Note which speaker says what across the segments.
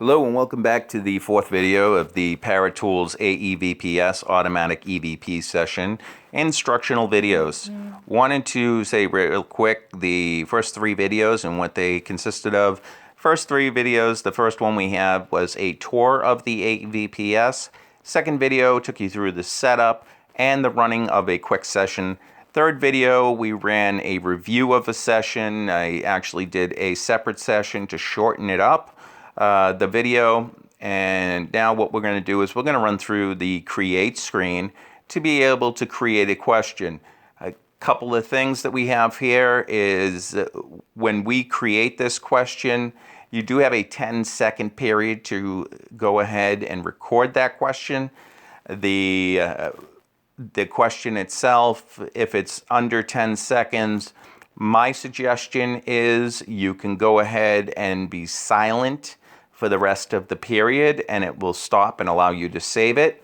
Speaker 1: Hello and welcome back to the fourth video of the Paratools AEVPS Automatic EVP session, instructional videos. Wanted to say real quick the first three videos and what they consisted of. First three videos, the first one we have was a tour of the AEVPS. Second video took you through the setup and the running of a quick session. Third video, we ran a review of a session. I actually did a separate session to shorten it up. The video, and now what we're going to do is we're going to run through the create screen to be able to create a question. A couple of things that we have here is when we create this question, you do have a 10-second period to go ahead and record that question. The question itself, if it's under 10 seconds, my suggestion is you can go ahead and be silent for the rest of the period and it will stop and allow you to save it.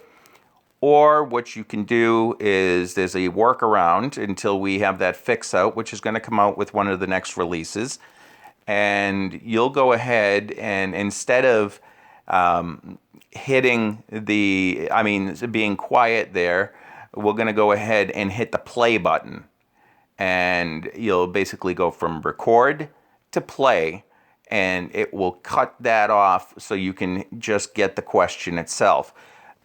Speaker 1: Or what you can do is there's a workaround until we have that fix out, which is going to come out with one of the next releases. And you'll go ahead and instead of being quiet there, we're going to go ahead and hit the play button. And you'll basically go from record to play, and it will cut that off so you can just get the question itself.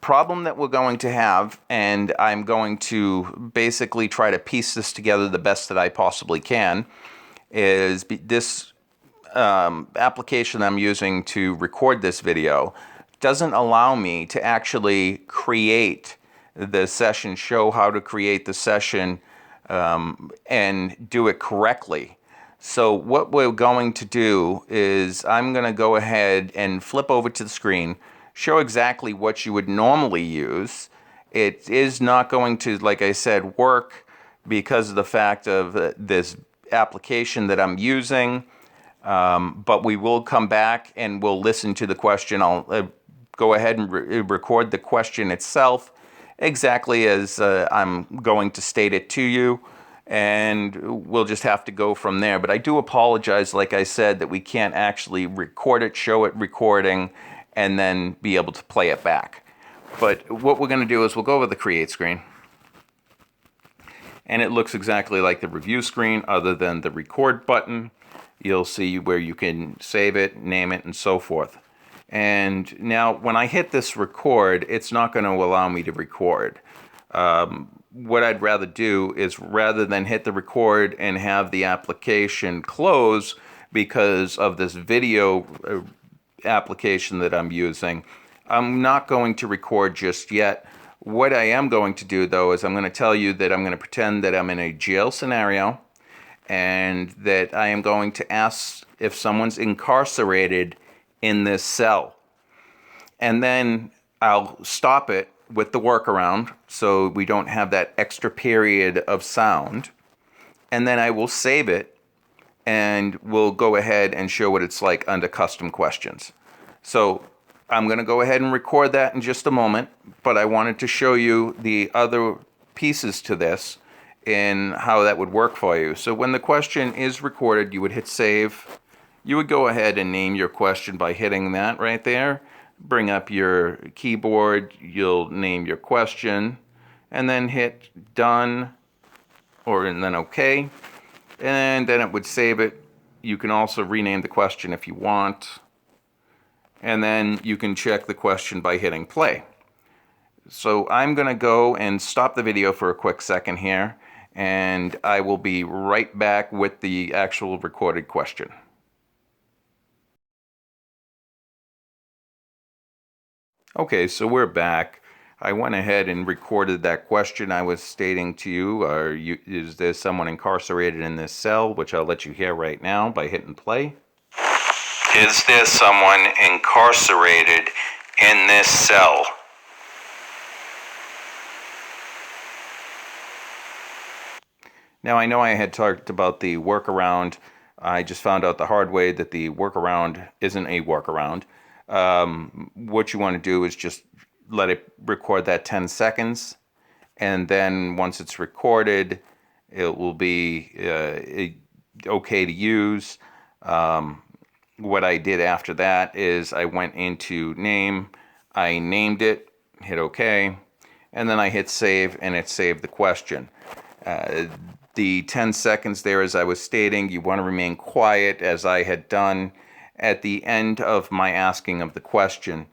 Speaker 1: Problem that we're going to have, and I'm going to basically try to piece this together the best that I possibly can, is this application I'm using to record this video doesn't allow me to actually create the session, show how to create the session, and do it correctly. So what we're going to do is I'm going to go ahead and flip over to the screen, show exactly what you would normally use. It is not going to, like I said, work because of the fact of this application that I'm using, but we will come back and we'll listen to the question. I'll go ahead and record the question itself exactly as I'm going to state it to you, and we'll just have to go from there. But I do apologize, like I said, that we can't actually record it, show it recording, and then be able to play it back. But what we're going to do is we'll go over the create screen, and it looks exactly like the review screen other than the record button. You'll see where you can save it, name it, and so forth. And now when I hit this record, it's not going to allow me to record. What I'd rather do is rather than hit the record and have the application close because of this video application that I'm using, I'm not going to record just yet. What I am going to do though is I'm going to tell you that I'm going to pretend that I'm in a jail scenario and that I am going to ask if someone's incarcerated in this cell. And then I'll stop it with the workaround so we don't have that extra period of sound. And then I will save it and we'll go ahead and show what it's like under custom questions. So I'm going to go ahead and record that in just a moment, but I wanted to show you the other pieces to this and how that would work for you. So when the question is recorded, you would hit save. You would go ahead and name your question by hitting that right there. Bring up your keyboard, you'll name your question, and then hit done, and then OK. And then it would save it. You can also rename the question if you want. And then you can check the question by hitting play. So I'm going to go and stop the video for a quick second here, and I will be right back with the actual recorded question. Okay, so we're back. I went ahead and recorded that question I was stating to you. Is there someone incarcerated in this cell? Which I'll let you hear right now by hitting play. Is there someone incarcerated in this cell? Now I know I had talked about the workaround. I just found out the hard way that the workaround isn't a workaround. What you want to do is just let it record that 10 seconds, and then once it's recorded, it will be okay to use. what I did after that is I went into name, I named it, hit OK, and then I hit save, and it saved the question. The 10 seconds there, as I was stating, you want to remain quiet, as I had done at the end of my asking of the question.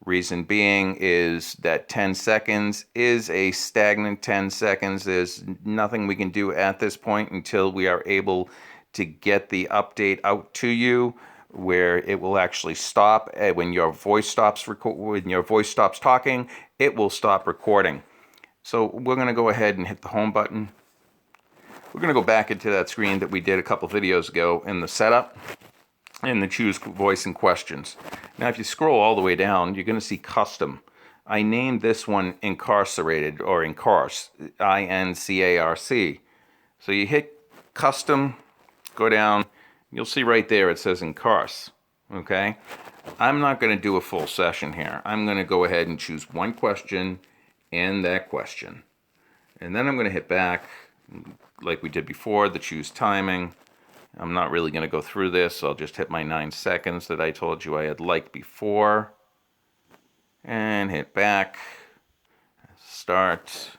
Speaker 1: Reason being is that 10 seconds is a stagnant 10 seconds. There's nothing we can do at this point until we are able to get the update out to you, where it will actually stop when your voice stops talking. It will stop recording. So we're going to go ahead and hit the home button. We're going to go back into that screen that we did a couple videos ago in the setup, and the choose voice and questions. Now, if you scroll all the way down, you're going to see custom. I named this one incarcerated, or incarce, I-N-C-A-R-C. So you hit custom, go down, you'll see right there it says incarce. Okay? I'm not going to do a full session here. I'm going to go ahead and choose one question and that question. And then I'm going to hit back, like we did before, the choose timing. I'm not really going to go through this, so I'll just hit my 9 seconds that I told you I had liked before. And hit back, start,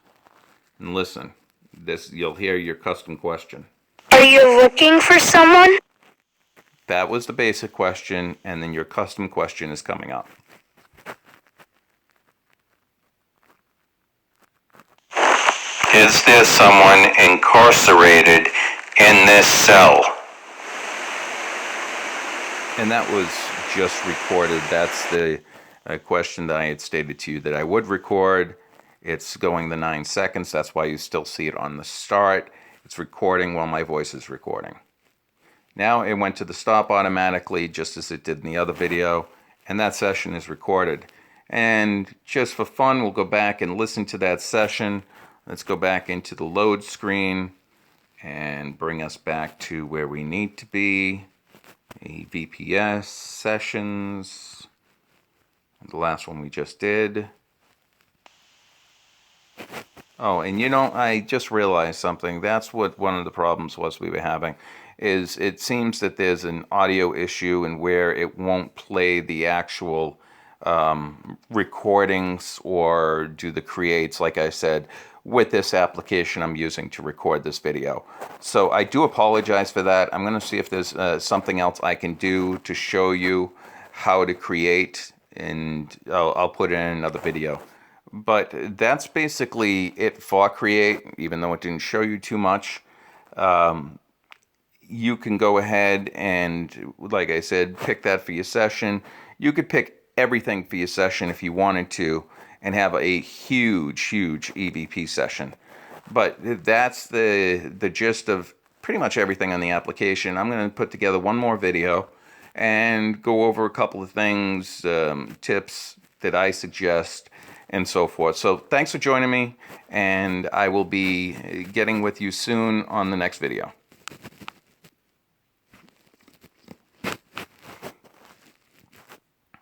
Speaker 1: and listen. This, you'll hear your custom question.
Speaker 2: Are you looking for someone?
Speaker 1: That was the basic question, and then your custom question is coming up. Is there someone incarcerated in this cell? And that was just recorded. That's the question that I had stated to you that I would record. It's going the 9 seconds. That's why you still see it on the start. It's recording while my voice is recording. Now it went to the stop automatically, just as it did in the other video, and that session is recorded. And just for fun, we'll go back and listen to that session. Let's go back into the load screen and bring us back to where we need to be. AEVPS sessions, the last one we just did. Oh, and you know, I just realized something. That's what one of the problems was we were having, is it seems that there's an audio issue and where it won't play the actual recordings or do the creates, like I said, with this application I'm using to record this video. So I do apologize for that. I'm going to see if there's something else I can do to show you how to create, and I'll put it in another video. But that's basically it for create, even though it didn't show you too much. You can go ahead and, like I said, pick that for your session. You could pick everything for your session if you wanted to, and have a huge EVP session. But that's the gist of pretty much everything on the application. I'm going to put together one more video and go over a couple of things, tips that I suggest, and so forth. So thanks for joining me, and I will be getting with you soon on the next video.